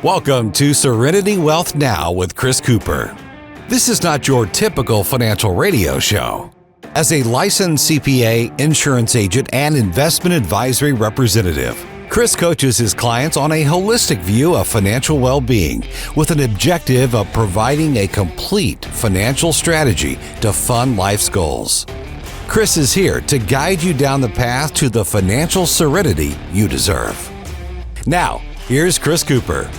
Welcome to Serenity Wealth Now with Chris Cooper. This is not your typical financial radio show. As a licensed CPA, insurance agent, and investment advisory representative, Chris coaches his clients on a holistic view of financial well-being with an objective of providing a complete financial strategy to fund life's goals. Chris is here to guide you down the path to the financial serenity you deserve. Now, here's Chris Cooper.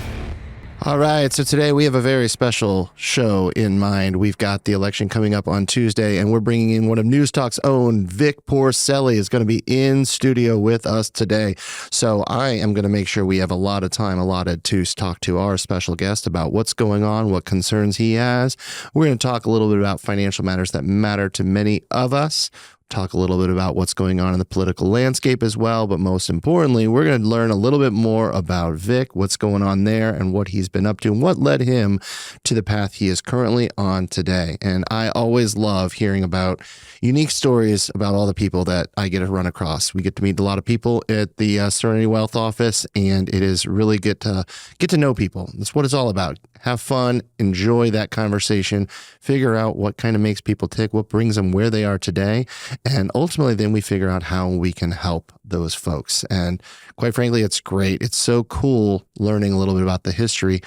All right, so today we have a very special show in mind. We've got the election coming up on Tuesday, and we're bringing in one of NewsTalk's own. Vic Porcelli is going to be in studio with us today. So I am going to make sure we have a lot of time allotted to talk to our special guest about what's going on, what concerns he has. We're going to talk a little bit about financial matters that matter to many of us. Talk a little bit about what's going on in the political landscape as well, but most importantly, we're going to learn a little bit more about Vic, what's going on there, and what he's been up to, and what led him to the path he is currently on today. And I always love hearing about unique stories about all the people that I get to run across. We get to meet a lot of people at the Serenity Wealth office, and it is really get to know people. That's what it's all about. Have fun, enjoy that conversation, figure out what kind of makes people tick, what brings them where they are today, and ultimately then we figure out how we can help those folks. And quite frankly, it's great. It's so cool learning a little bit about the history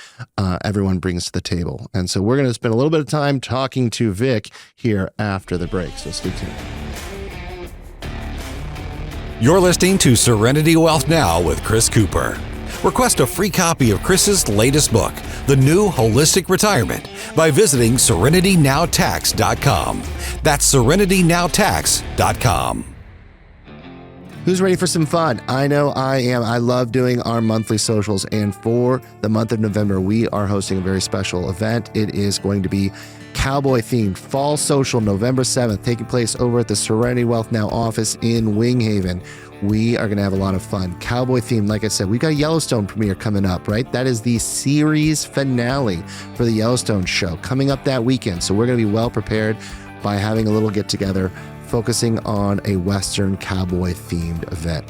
everyone brings to the table. And so we're going to spend a little bit of time talking to Vic here after the break. So stay tuned. You're listening to Serenity Wealth Now with Chris Cooper. Request a free copy of Chris's latest book, The New Holistic Retirement, by visiting SerenityNowTax.com. That's SerenityNowTax.com. Who's ready for some fun? I know I am. I love doing our monthly socials, and for the month of November, we are hosting a very special event. It is going to be cowboy themed fall social November 7th, taking place over at the Serenity Wealth Now office in Winghaven. We are going to have a lot of fun. Cowboy themed, like I said, we've got a Yellowstone premiere coming up, right? That is the series finale for the Yellowstone show coming up that weekend. So we're going to be well prepared by having a little get together, focusing on a Western cowboy themed event.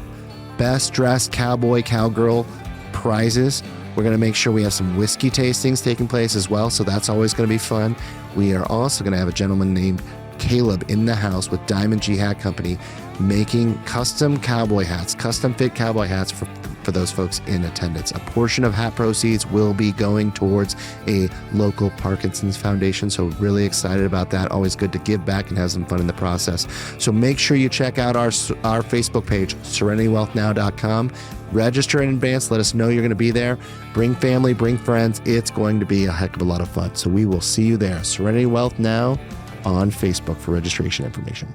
Best dressed cowboy, cowgirl prizes. We're going to make sure we have some whiskey tastings taking place as well. So that's always going to be fun. We are also going to have a gentleman named Caleb in the house with Diamond G Hat Company making custom cowboy hats, custom fit cowboy hats for those folks in attendance. A portion of hat proceeds will be going towards a local Parkinson's Foundation. So really excited about that. Always good to give back and have some fun in the process. So make sure you check out our Facebook page, SerenityWealthNow.com. Register in advance. Let us know you're going to be there. Bring family, bring friends. It's going to be a heck of a lot of fun. So we will see you there. Serenity Wealth Now on Facebook for registration information.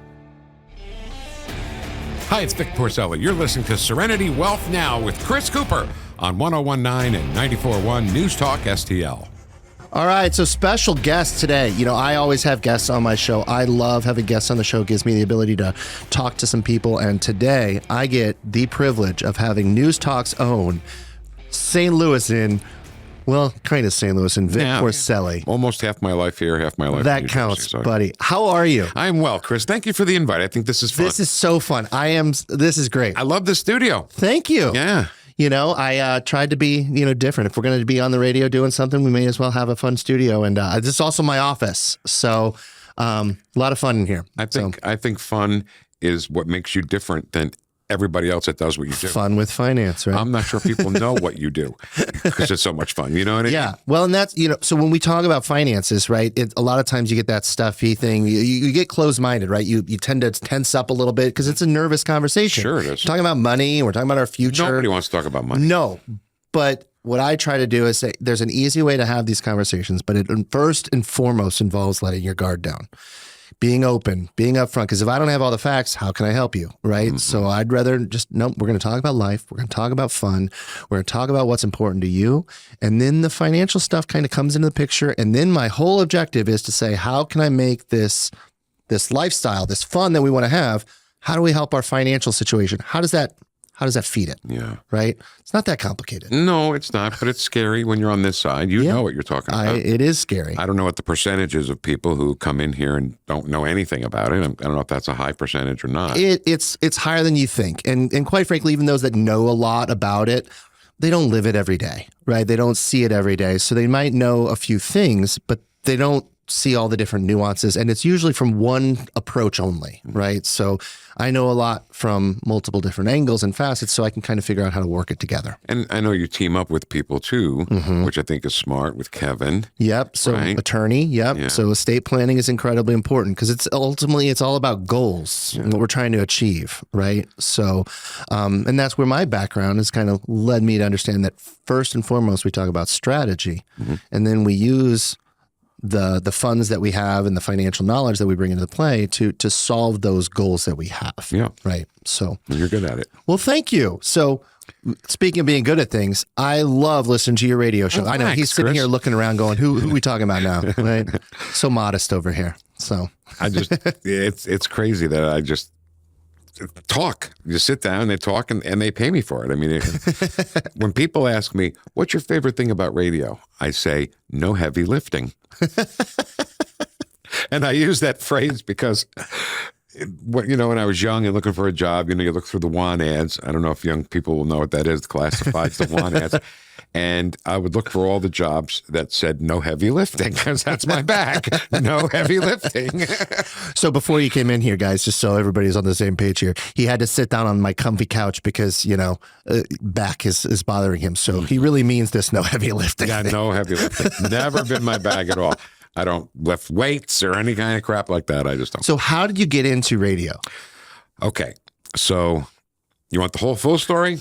Hi, it's Vic Porcelli. You're listening to Serenity Wealth Now with Chris Cooper on 101.9 and 94.1 NewsTalk STL. All right, so special guest today. You know, I always have guests on my show. I love having guests on the show. It gives me the ability to talk to some people. And today I get the privilege of having NewsTalk's own St. Louis in, well, kind of St. Louis in Vic Porcelli. Almost half my life here, half my life that in New counts, Jersey, so. Buddy. How are you? I'm well, Chris. Thank you for the invite. I think this is fun. This is so fun. This is great. I love the studio. Thank you. Yeah. You know, I tried to be, different. If we're going to be on the radio doing something, we may as well have a fun studio. And this is also my office. So a lot of fun in here. I think fun is what makes you different than everybody else that does what you do. Fun with finance, right? I'm not sure people know what you do because it's so much fun. You know what I mean? Yeah. Well, and that's, so when we talk about finances, right, a lot of times you get that stuffy thing. You get closed-minded, right? You tend to tense up a little bit because it's a nervous conversation. Sure it is. We're talking about money. We're talking about our future. Nobody wants to talk about money. No. But what I try to do is say there's an easy way to have these conversations, but it first and foremost involves letting your guard down. Being open, being upfront, because if I don't have all the facts, how can I help you, right? Mm-hmm. So I'd rather we're going to talk about life. We're going to talk about fun. We're going to talk about what's important to you. And then the financial stuff kind of comes into the picture. And then my whole objective is to say, how can I make this lifestyle, this fun that we want to have, how do we help our financial situation? How does that feed it? Yeah. Right? It's not that complicated. No, it's not, but it's scary when you're on this side. You know what you're talking about. It is scary. I don't know what the percentage is of people who come in here and don't know anything about it. I don't know if that's a high percentage or not. It's higher than you think. And quite frankly, even those that know a lot about it, they don't live it every day, right? They don't see it every day. So they might know a few things, but they don't see all the different nuances. And it's usually from one approach only, right? So I know a lot from multiple different angles and facets, so I can kind of figure out how to work it together. And I know you team up with people too, which I think is smart with Kevin. Yep. So right? attorney. Yep. Yeah. So estate planning is incredibly important because it's all about goals and what we're trying to achieve. Right. So, and that's where my background has kind of led me to understand that first and foremost, we talk about strategy, and then we use the funds that we have and the financial knowledge that we bring into play to solve those goals that we have. Yeah. Right. So You're good at it. well, thank you. So speaking of being good at things, I love listening to your radio show. Oh, I know thanks, he's sitting Chris. here looking around going, who are we talking about now? Right. So modest over here. So I just, it's crazy that I just talk. You sit down, they talk, and they pay me for it. I mean, when people ask me, what's your favorite thing about radio? I say, no heavy lifting. And I use that phrase because, when I was young and looking for a job, you look through the WAN ads. I don't know if young people will know what that is, the classifieds, the WAN ads. And I would look for all the jobs that said no heavy lifting because that's my bag. No heavy lifting. So before you came in here, guys, just so everybody's on the same page here, he had to sit down on my comfy couch because, back is bothering him. So he really means this no heavy lifting. Yeah, no heavy lifting. Never been my bag at all. I don't lift weights or any kind of crap like that. I just don't. So how did you get into radio? Okay. So you want the whole full story?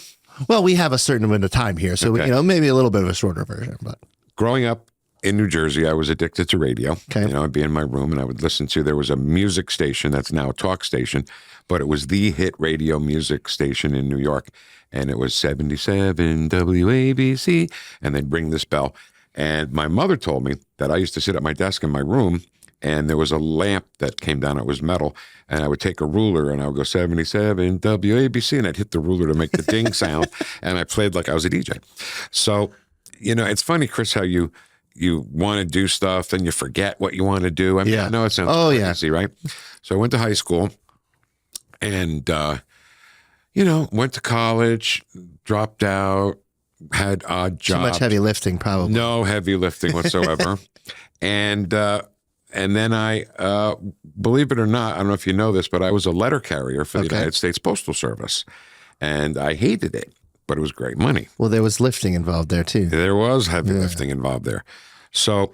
Well, we have a certain amount of time here, so Okay. maybe a little bit of a shorter version. But Growing up in New Jersey, I was addicted to radio. Okay. I'd be in my room and I would listen to, there was a music station that's now a talk station, but it was the hit radio music station in New York. And it was 77 WABC. And they'd ring this bell. And my mother told me that I used to sit at my desk in my room and there was a lamp that came down. It was metal. And I would take a ruler and I would go 77 WABC and I'd hit the ruler to make the ding sound. And I played like I was a DJ. So, it's funny, Chris, how you want to do stuff, then you forget what you want to do. I mean, Yeah. I know it sounds crazy, right? So I went to high school and, went to college, dropped out, had odd jobs. too much heavy lifting, probably. No heavy lifting whatsoever. And then I, believe it or not, I don't know if you know this, but I was a letter carrier for the Okay. United States Postal Service. And I hated it, but it was great money. Well, there was lifting involved there too. There was heavy lifting involved there. So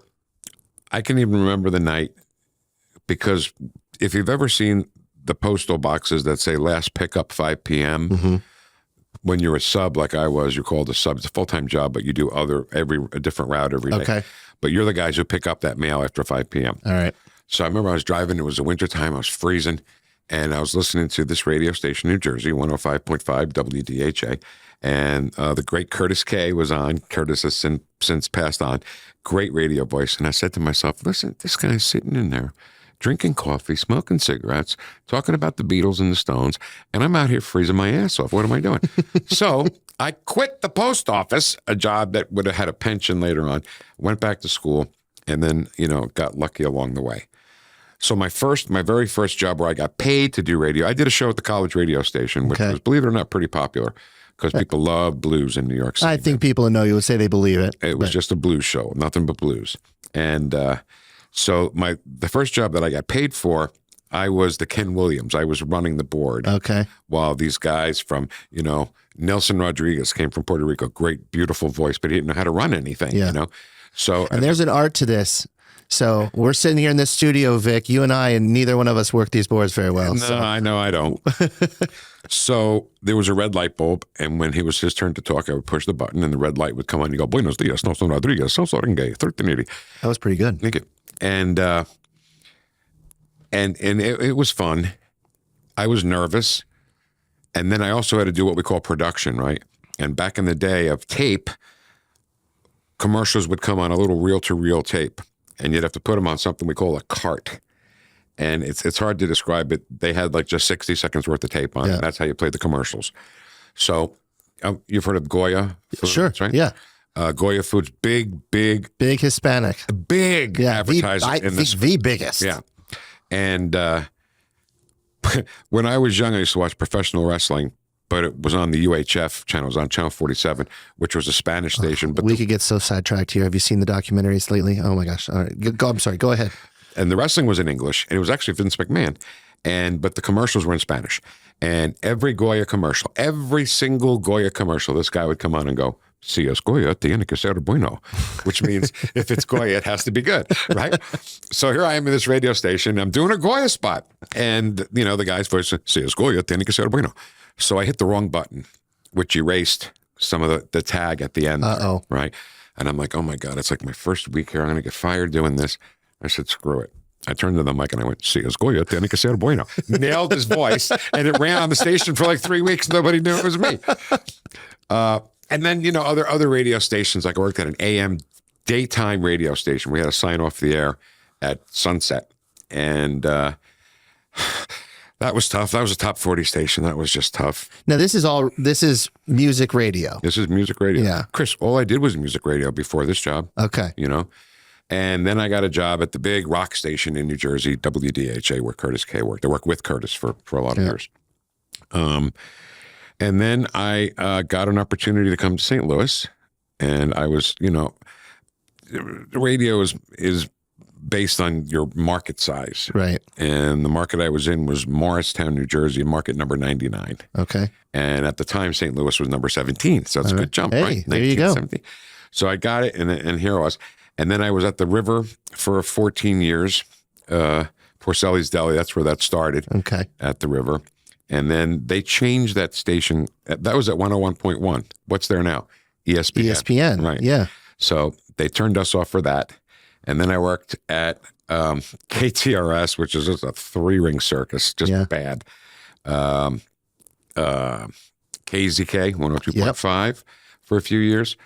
I can even remember the night because if you've ever seen the postal boxes that say last pickup 5 p.m., when you're a sub like I was, you're called a sub. It's a full-time job, but you do a different route every day. Okay. But you're the guys who pick up that mail after 5 p.m. All right. So I remember I was driving. It was the wintertime. I was freezing. And I was listening to this radio station in New Jersey, 105.5 WDHA. And the great Curtis K was on. Curtis has since passed on. Great radio voice. And I said to myself, listen, this guy's sitting in there drinking coffee, smoking cigarettes, talking about the Beatles and the Stones, and I'm out here freezing my ass off. What am I doing? So I quit the post office, a job that would have had a pension later on, went back to school, and then, got lucky along the way. So my very first job where I got paid to do radio, I did a show at the college radio station, which was, believe it or not, pretty popular because people love blues in New York City. I think people who know you would say they believe it. It was just a blues show, nothing but blues. And so the first job that I got paid for, I was the Ken Williams. I was running the board. Okay. While these guys from, Nelson Rodriguez came from Puerto Rico, great, beautiful voice, but he didn't know how to run anything, So, and there's an art to this. So we're sitting here in this studio, Vic, you and I, and neither one of us work these boards very well. No, so. I know I don't. So there was a red light bulb, and when it was his turn to talk, I would push the button, and the red light would come on. You go, Buenos dias, Nelson Rodriguez, Soringue, 1380. That was pretty good. Thank you. And it was fun. I was nervous. And then I also had to do what we call production, right? And back in the day of tape, commercials would come on a little reel-to-reel tape, and you'd have to put them on something we call a cart. And it's hard to describe it. They had like just 60 seconds worth of tape on it. And that's how you played the commercials. So you've heard of Goya Foods, Sure. right? Yeah. Goya Foods, big Hispanic. advertiser in this. The biggest. Yeah. And when I was young, I used to watch professional wrestling. but it was on the UHF channel. It was on channel 47, which was a Spanish station. But we could get so sidetracked here. Have you seen the documentaries lately? Oh my gosh. All right. I'm sorry. Go ahead. And the wrestling was in English, and it was actually Vince McMahon. But the commercials were in Spanish. And every Goya commercial, every single Goya commercial, this guy would come on and go, si es Goya, tiene que ser bueno, which means if it's Goya, it has to be good, right? So here I am in this radio station. I'm doing a Goya spot. And, the guy's voice, si es Goya, tiene que ser bueno. So I hit the wrong button, which erased some of the tag at the end. Uh-oh. Right? And I'm like, oh, my God, it's like my first week here. I'm going to get fired doing this. I said, screw it. I turned to the mic and I went, si es Goya, tiene que ser bueno. Nailed his voice, and it ran on the station for like 3 weeks. Nobody knew it was me. And then, other radio stations, like I worked at an AM daytime radio station. We had to sign off the air at sunset. And that was tough. That was a top 40 station. That was just tough. Now, this is music radio. This is music radio. Yeah. Chris, all I did was music radio before this job. Okay. And then I got a job at the big rock station in New Jersey, WDHA, where Curtis K worked. I worked with Curtis for a lot of years. And then I got an opportunity to come to St. Louis. And I was, radio is based on your market size. Right. And the market I was in was Morristown, New Jersey, market number 99. Okay. And at the time, St. Louis was number 17. So it's a good jump, hey, right? There you go. So I got it, and here I was. And then I was at the River for 14 years. Porcelli's Deli, that's where that started. Okay. At the River. And then they changed that station. That was at 101.1. What's there now? ESPN. ESPN. Right. Yeah. So they turned us off for that. And then I worked at KTRS, which is just a 3-ring circus, just bad. KZK, 102.5 for a few years,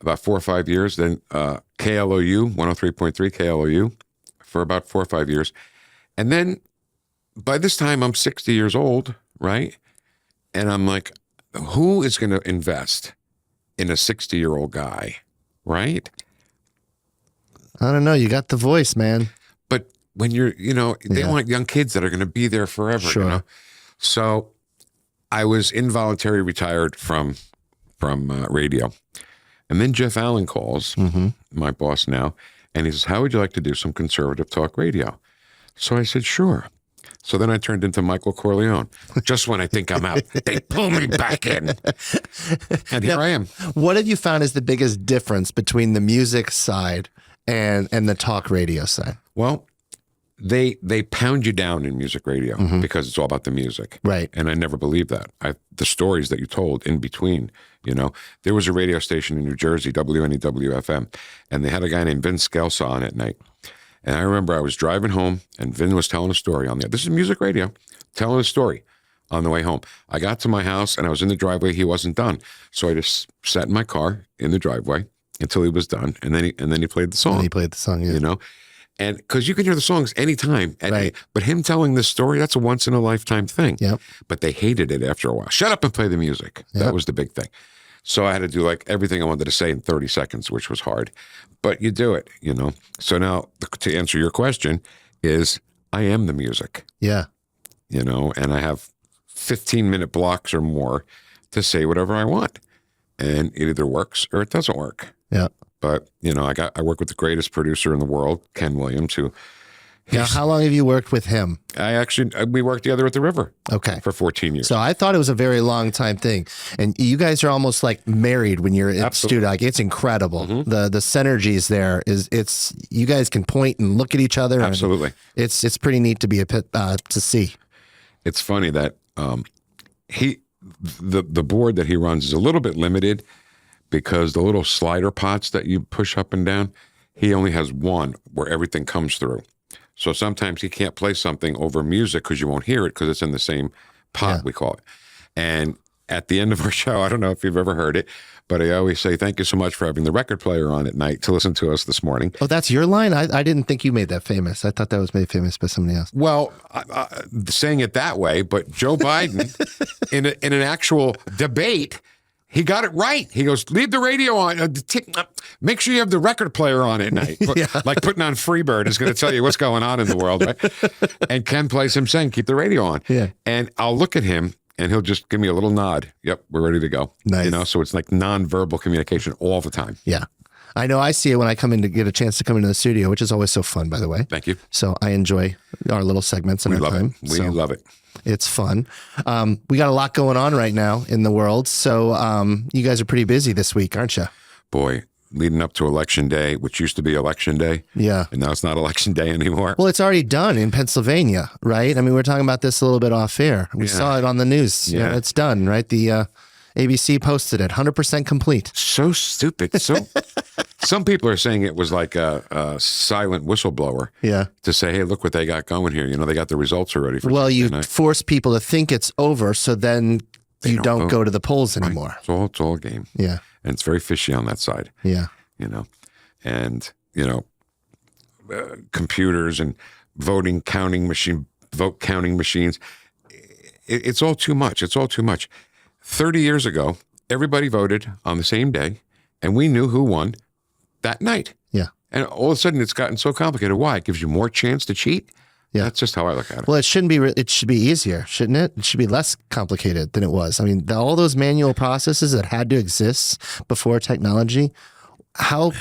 about 4 or 5 years. Then KLOU, 103.3 KLOU for about 4 or 5 years. And then by this time, I'm 60 years old, right? And I'm like, who is going to invest in a 60-year-old guy, right? I don't know. You got the voice, man. But when you're, they want young kids that are going to be there forever, Sure. So I was involuntarily retired from radio. And then Jeff Allen calls, my boss now, and he says, how would you like to do some conservative talk radio? So I said, sure. So then I turned into Michael Corleone. Just when I think I'm out, they pull me back in. And here I am. What have you found is the biggest difference between the music side and the talk radio side? Well, they pound you down in music radio because it's all about the music. Right. And I never believed that. The stories that you told in between, there was a radio station in New Jersey, WNEW-FM, and they had a guy named Vin Skelsa on at night. And I remember I was driving home and Vin was telling a story on there. This is music radio, telling a story on the way home. I got to my house and I was in the driveway. He wasn't done. So I just sat in my car in the driveway until he was done. And then he played the song. And he played the song, yeah. And because you can hear the songs anytime. Right. But him telling this story, that's a once in a lifetime thing. Yep. But they hated it after a while. Shut up and play the music. Yep. That was the big thing. So I had to do like everything I wanted to say in 30 seconds, which was hard. But you do it, So now to answer your question is I am the music. Yeah. And I have 15-minute blocks or more to say whatever I want. And it either works or it doesn't work. Yeah. But, I work with the greatest producer in the world, Ken Williams, who... Now, how long have you worked with him? We worked together at the River. Okay. For 14 years. So I thought it was a very long time thing. And you guys are almost like married when you're in the studio. Like, it's incredible. The synergies there you guys can point and look at each other. Absolutely. It's pretty neat to be to see. It's funny that the board that he runs is a little bit limited because the little slider pots that you push up and down, he only has one where everything comes through. So sometimes he can't play something over music because you won't hear it because it's in the same pot, we call it. And at the end of our show, I don't know if you've ever heard it, but I always say, thank you so much for having the record player on at night to listen to us this morning. Oh, that's your line? I didn't think you made that famous. I thought that was made famous by somebody else. Well, saying it that way, but Joe Biden, in an actual debate, he got it right. He goes, leave the radio on. Make sure you have the record player on at night. Like putting on Freebird is going to tell you what's going on in the world, right? And Ken plays him saying, keep the radio on. Yeah. And I'll look at him and he'll just give me a little nod. Yep, we're ready to go. Nice. You know, so it's like nonverbal communication all the time. Yeah. I know I see it when I come in to get a chance to come into the studio, which is always so fun, by the way. Thank you. So I enjoy our little segments and We our love time. it. We love it. It's fun. We got a lot going on right now in the world. So you guys are pretty busy this week, aren't you? Boy, leading up to Election Day, which used to be Election Day. Yeah. And now it's not Election Day anymore. Well, it's already done in Pennsylvania, right? I mean, we were talking about this a little bit off air. We saw it on the news. Yeah. It's done, right? The ABC posted it, 100% complete. So stupid. So some people are saying it was like a silent whistleblower. Yeah. To say, hey, look what they got going here. You know, they got the results already. For Well, you Tuesday night. force people to think it's over, so then you don't vote. go to the polls Right. anymore. It's all a game. Yeah. And it's very fishy on that side. Yeah. You know, and computers and vote counting machines. It's all too much. It's all too much. 30 years ago, everybody voted on the same day, and we knew who won that night. Yeah. And all of a sudden, it's gotten so complicated. Why? It gives you more chance to cheat. Yeah. That's just how I look at it. Well, it shouldn't be. It should be easier, shouldn't it? It should be less complicated than it was. I mean, all those manual processes that had to exist before technology. How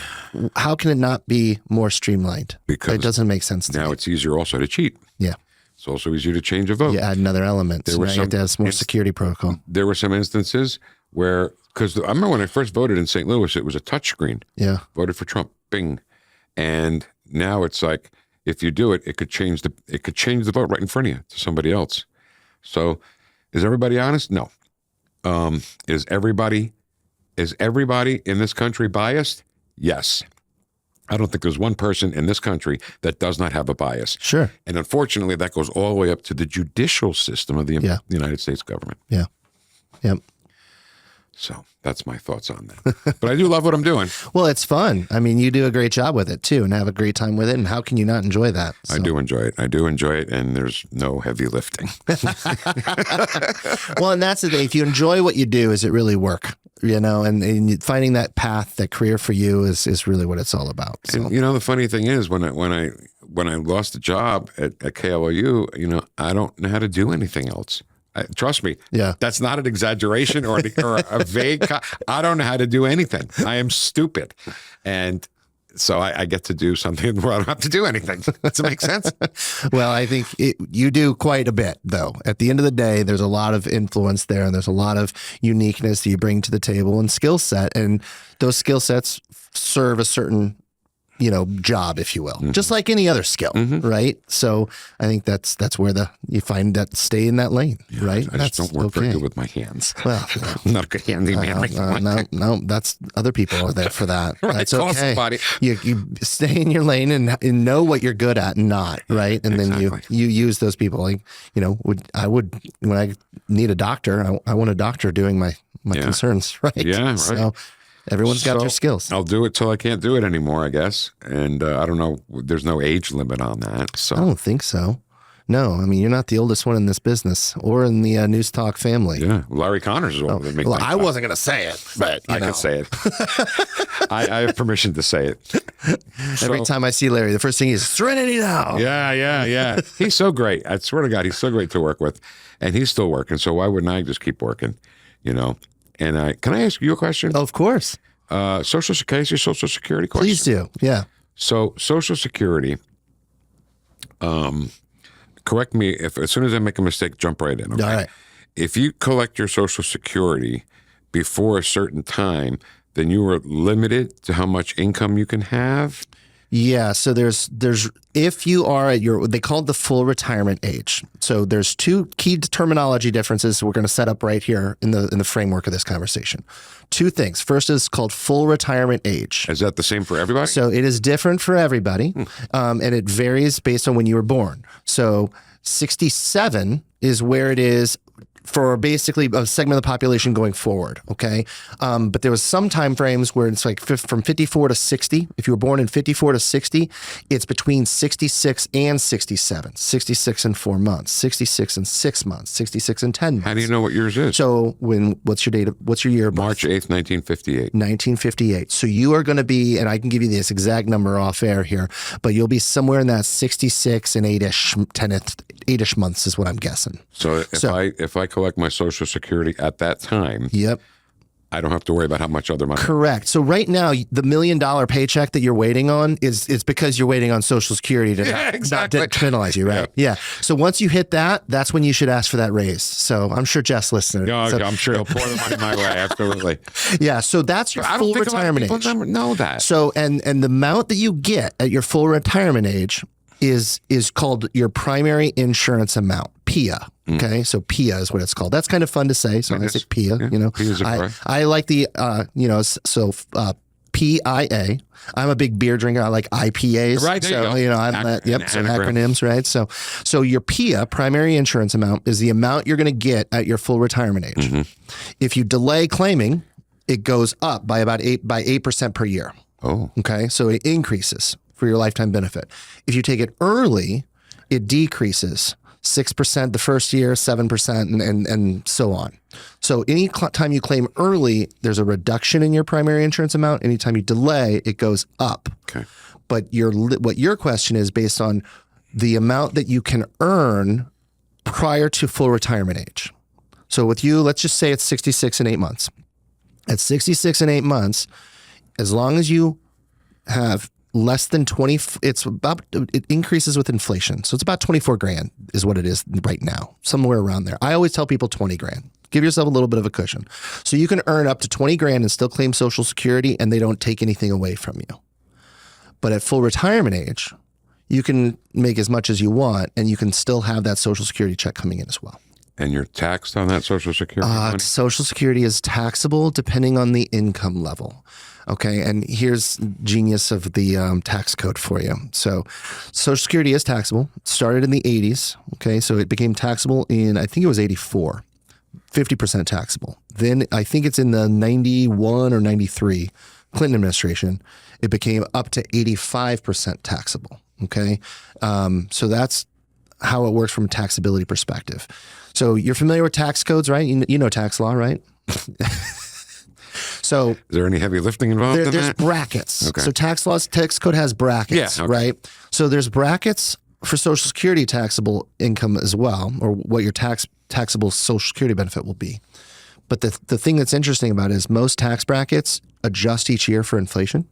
can it not be more streamlined? Because it doesn't make sense to now me. it's easier also to cheat. Yeah. It's also easier to change a vote. You add another element. There So were now you have to have some more security protocol. There were some instances where, because I remember when I first voted in St. Louis, it was a touch screen. Yeah. Voted for Trump, bing. And now it's like, if you do it, it could change the vote right in front of you to somebody else. So is everybody honest? No. Is everybody in this country biased? Yes. I don't think there's one person in this country that does not have a bias. Sure. And unfortunately, that goes all the way up to the judicial system of the United States government. Yeah. Yep. So that's my thoughts on that. But I do love what I'm doing. Well, it's fun. I mean, you do a great job with it too, and have a great time with it. And how can you not enjoy that? So. I do enjoy it. And there's no heavy lifting. Well, and that's the thing. If you enjoy what you do, is it really work? You know, and finding that path, that career for you is really what it's all about. So. And the funny thing is, when I lost the job at KLOU, I don't know how to do anything else. Trust me. Yeah. That's not an exaggeration or a vague. I don't know how to do anything. I am stupid, and so I get to do something where I don't have to do anything. Does it make sense? Well, I think you do quite a bit, though. At the end of the day, there's a lot of influence there, and there's a lot of uniqueness that you bring to the table and skill set, and those skill sets serve a certain job, if you will, just like any other skill, right? So I think that's where you find that stay in that lane, right? I just don't work very good with my hands. Well, I'm not a good handyman. no, that's other people are there for that. Right, That's okay. somebody. You stay in your lane and know what you're good at and not, right? And then you use those people. Like, when I need a doctor, I want a doctor doing my concerns, right? Yeah, right. So everyone's got their skills. I'll do it till I can't do it anymore, I guess. And I don't know. There's no age limit on that. So I don't think so. No, I mean, you're not the oldest one in this business or in the News Talk family. yeah, Larry Connors is older than me. Well, I wasn't going to say it, but I can say it. I have permission to say it. Every time I see Larry, the first thing is Serenity Now. Yeah. He's so great. I swear to God, he's so great to work with, and he's still working. So why wouldn't I just keep working? And can I ask you a question? Of course. Social Security question. Please do. Yeah. So Social Security, correct me if as soon as I make a mistake, jump right in. Okay? All right. If you collect your Social Security before a certain time, then you are limited to how much income you can have. Yeah, so there's if you are at they call it the full retirement age. So there's two key terminology differences we're going to set up right here in the framework of this conversation. Two things. First is called full retirement age. Is that the same for everybody? So it is different for everybody, and it varies based on when you were born. So 67 is where it is for basically a segment of the population going forward, okay? But there was some time frames where it's like from 54 to 60. If you were born in 54 to 60, it's between 66 and 67. 66 and 4 months, 66 and 6 months, 66 and 10 months. How do you know what yours is? So what's your year of birth? March 8th, 1958. 1958. So you are going to be, and I can give you this exact number off air here, but you'll be somewhere in that 66 and 8-ish months is what I'm guessing. So if I collect my Social Security at that time, Yep. I don't have to worry about how much other money. Correct. So right now, the $1 million paycheck that you're waiting on is because you're waiting on Social Security to not to penalize you, right? Yeah. So once you hit that, that's when you should ask for that raise. So I'm sure Jeff's listening. Yeah, So- I'm sure he'll pour the money my way. Absolutely. yeah. So that's your I full don't think retirement a lot of age. people know that. So and the amount that you get at your full retirement age is called your primary insurance amount, PIA. Okay, so PIA is what it's called. That's kind of fun to say. So I say PIA. Yeah, You know, PIA is correct. I like the PIA. I'm a big beer drinker. I like IPAs. Right, there so you go. I'm Anagram. acronyms, right? So your PIA, primary insurance amount, is the amount you're going to get at your full retirement age. If you delay claiming, it goes up by about 8% per year. Oh, Okay, so it increases for your lifetime benefit. If you take it early, it decreases 6% the first year, 7%, and so on. So any time you claim early, there's a reduction in your primary insurance amount. Anytime you delay, it goes up. okay. But what your question is based on the amount that you can earn prior to full retirement age. So with you, let's just say it's 66 and 8 months. At 66 and 8 months, as long as you have less than 20, it increases with inflation. So it's about 24 grand is what it is right now, somewhere around there. I always tell people 20 grand. Give yourself a little bit of a cushion. So you can earn up to 20 grand and still claim Social Security and they don't take anything away from you. But at full retirement age, you can make as much as you want and you can still have that Social Security check coming in as well. And you're taxed on that Social Security money? Social Security is taxable depending on the income level. Okay, and here's genius of the tax code for you. So Social Security is taxable. It started in the 80s. Okay, so it became taxable in, I think it was 84, 50% taxable. Then I think it's in the 91 or 93 Clinton administration, it became up to 85% taxable. Okay, so that's how it works from a taxability perspective. So you're familiar with tax codes, right? You know tax law, right? So Is there any heavy lifting involved in there's that? brackets. Okay. So tax code has brackets, Yeah, okay. right? So there's brackets for Social Security taxable income as well, or what your taxable Social Security benefit will be. But the thing that's interesting about it is most tax brackets adjust each year for inflation.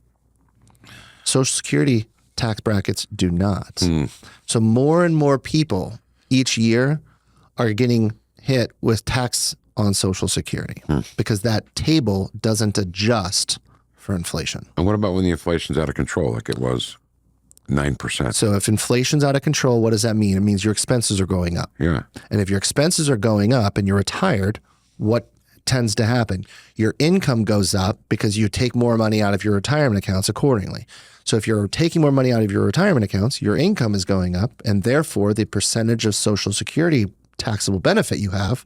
Social Security tax brackets do not. So more and more people each year are getting hit with tax on Social Security because that table doesn't adjust for inflation. And what about when the inflation's out of control, like it was 9%? So if inflation's out of control, what does that mean? It means your expenses are going up. Yeah. And if your expenses are going up and you're retired, what tends to happen? Your income goes up because you take more money out of your retirement accounts accordingly. So if you're taking more money out of your retirement accounts, your income is going up, and therefore the percentage of Social Security taxable benefit you have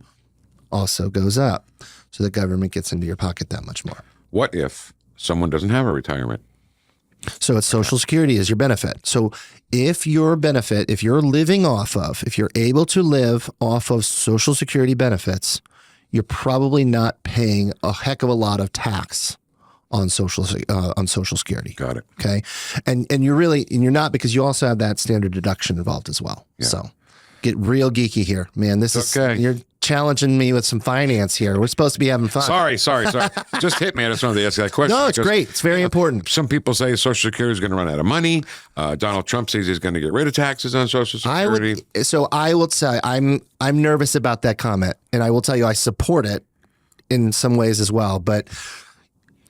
also goes up. So the government gets into your pocket that much more. What if someone doesn't have a retirement? So it's Social Security is your benefit. So if you're living off of, if you're able to live off of Social Security benefits, you're probably not paying a heck of a lot of tax on Social Security. Got it. Okay. And you're not, because you also have that standard deduction involved as well. Yeah. So get real geeky here, man. You're challenging me with some finance here. We're supposed to be having fun. Sorry. Just hit me. I just wanted to ask that question. No, it's great. It's very important. Some people say Social Security is going to run out of money. Donald Trump says he's going to get rid of taxes on Social Security. I will say I'm nervous about that comment, and I will tell you I support it in some ways as well. But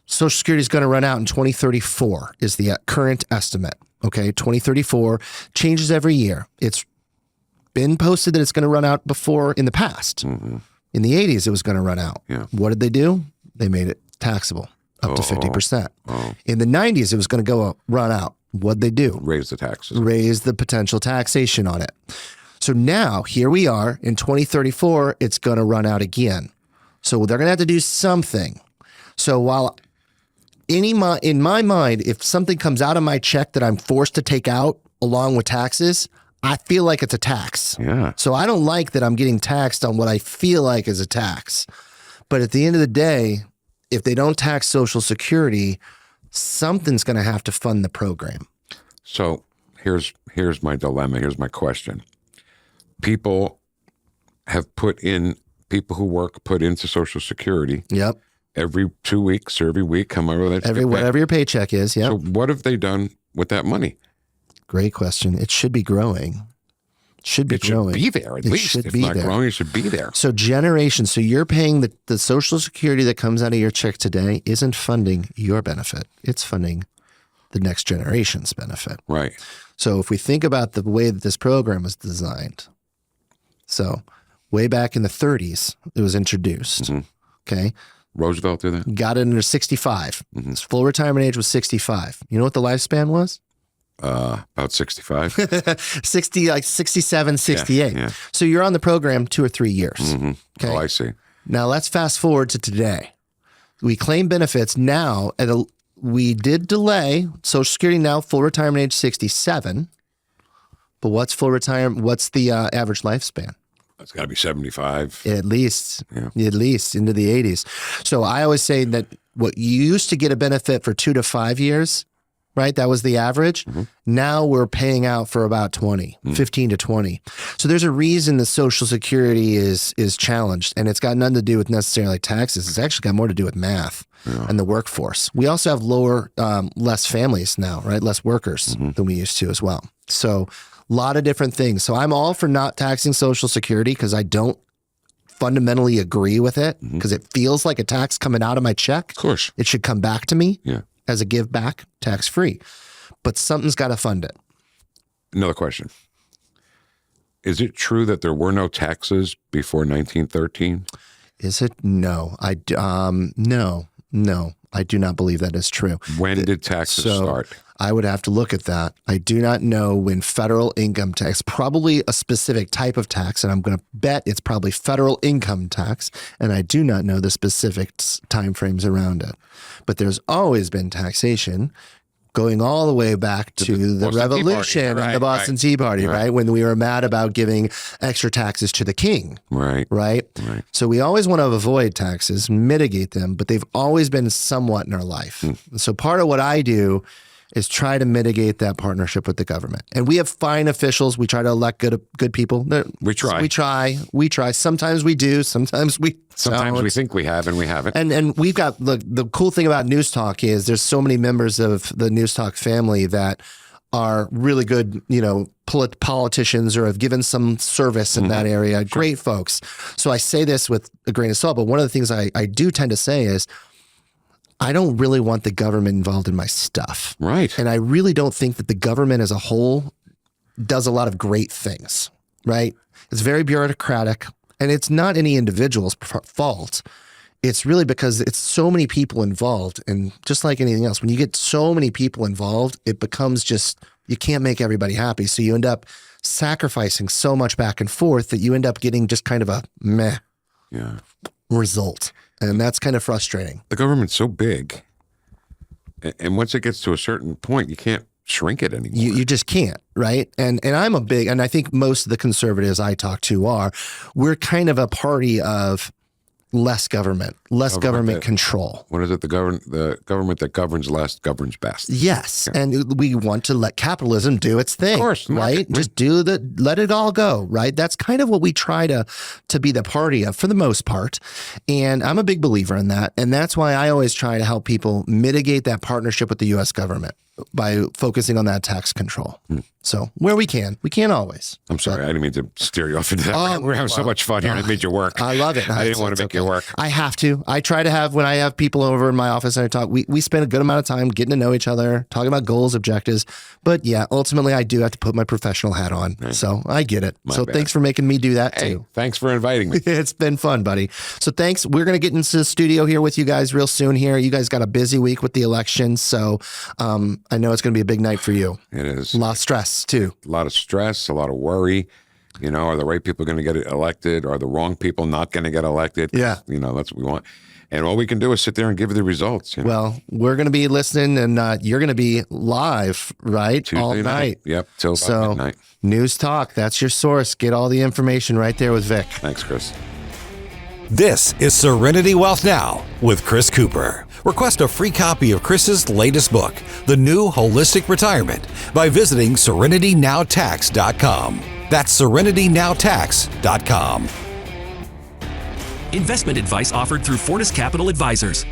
Social Security is going to run out in 2034 is the current estimate. Okay, 2034 changes every year. It's been posted that it's going to run out before in the past. Mm-hmm. In the 80s, it was going to run out. Yeah. What did they do? They made it taxable up to 50%. In the 90s, it was going to run out. What'd they do? Raise the taxes. Raise the potential taxation on it. So now here we are in 2034, it's going to run out again. So they're going to have to do something. So while in my mind, if something comes out of my check that I'm forced to take out along with taxes, I feel like it's a tax. Yeah. So I don't like that I'm getting taxed on what I feel like is a tax. But at the end of the day, if they don't tax Social Security, something's going to have to fund the program. So here's my dilemma. Here's my question. People have put in people who work put into Social Security Yep. every 2 weeks or every week, however that's Whatever your paycheck is. Yep. So what have they done with that money? Great question. It should be growing. It should be there at least. If not growing, it should be there. So generations. So you're paying the Social Security that comes out of your check today isn't funding your benefit. It's funding the next generation's benefit. Right. So if we think about the way that this program was designed, so way back in the 30s, it was introduced. Mm-hmm. Okay. Roosevelt did that? Got it under 65. Mm-hmm. His full retirement age was 65. You know what the lifespan was? About 65. 67, 68. Yeah. So you're on the program 2 or 3 years. Mm-hmm. Okay. Oh, I see. Now let's fast forward to today. We claim benefits now we did delay Social Security now full retirement age 67. But what's full retirement? What's the average lifespan? It's got to be 75. At least into the 80s. So I always say that what you used to get a benefit for 2 to 5 years, right? That was the average. Mm-hmm. Now we're paying out for about 20, 15 to 20. So there's a reason the Social Security is challenged, and it's got nothing to do with necessarily taxes. It's actually got more to do with math and the workforce. We also have less families now, right? Less workers than we used to as well. So a lot of different things. So I'm all for not taxing Social Security because I don't fundamentally agree with it because it feels like a tax coming out of my check. Of course. It should come back to me as a give back, tax free. But something's got to fund it. Another question. Is it true that there were no taxes before 1913? Is it? No. No. I do not believe that is true. When did taxes start? I would have to look at that. I do not know when federal income tax, probably a specific type of tax, and I'm going to bet it's probably federal income tax, and I do not know the specific timeframes around it. But there's always been taxation going all the way back to the Revolution and the Boston Tea Party, right? When we were mad about giving extra taxes to the king. Right. So we always want to avoid taxes, mitigate them, but they've always been somewhat in our life. So part of what I do is try to mitigate that partnership with the government. And we have fine officials. We try to elect good people. We try. Sometimes we do. Sometimes we think we have and we haven't. And we've got, the cool thing about NewsTalk is there's so many members of the NewsTalk family that are really good, politicians or have given some service in that area. Great folks. So I say this with a grain of salt, but one of the things I do tend to say is, I don't really want the government involved in my stuff. Right. And I really don't think that the government as a whole does a lot of great things, right? It's very bureaucratic, and it's not any individual's fault. It's really because it's so many people involved. And just like anything else, when you get so many people involved, it becomes just, you can't make everybody happy. So you end up sacrificing so much back and forth that you end up getting just kind of a meh result. And that's kind of frustrating. The government's so big. And once it gets to a certain point, you can't shrink it anymore. You just can't, right? And I'm and I think most of the conservatives I talk to we're kind of a party of less government control. What is it? The government that governs less governs best. Yes. Yeah. And we want to let capitalism do its thing. Of course. Right? Just let it all go, right? That's kind of what we try to be the party of for the most part. And I'm a big believer in that. And that's why I always try to help people mitigate that partnership with the U.S. government by focusing on that tax control. So where we can't always. I'm sorry. I didn't mean to steer you off into that. We're having so much fun here. I made you work. I love it. I didn't want to make you work. I have to. I try to have, when I have people over in my office and I talk, we spend a good amount of time getting to know each other, talking about goals, objectives. But yeah, ultimately I do have to put my professional hat on. Right. So I get it. Thanks for making me do that too. Thanks for inviting me. It's been fun, buddy. So thanks. We're going to get into the studio here with you guys real soon here. You guys got a busy week with the election. So I know it's going to be a big night for you. It is. A lot of stress too. A lot of stress, a lot of worry. Are the right people going to get elected? Are the wrong people not going to get elected? Yeah. That's what we want. And all we can do is sit there and give you the results. Well, we're going to be listening, and you're going to be live, right? Tuesday all night. Yep, till about midnight. News Talk, that's your source. Get all the information right there with Vic. Thanks, Chris. This is Serenity Wealth Now with Chris Cooper. Request a free copy of Chris's latest book, The New Holistic Retirement, by visiting SerenityNowTax.com. That's SerenityNowTax.com. Investment advice offered through Fortis Capital Advisors.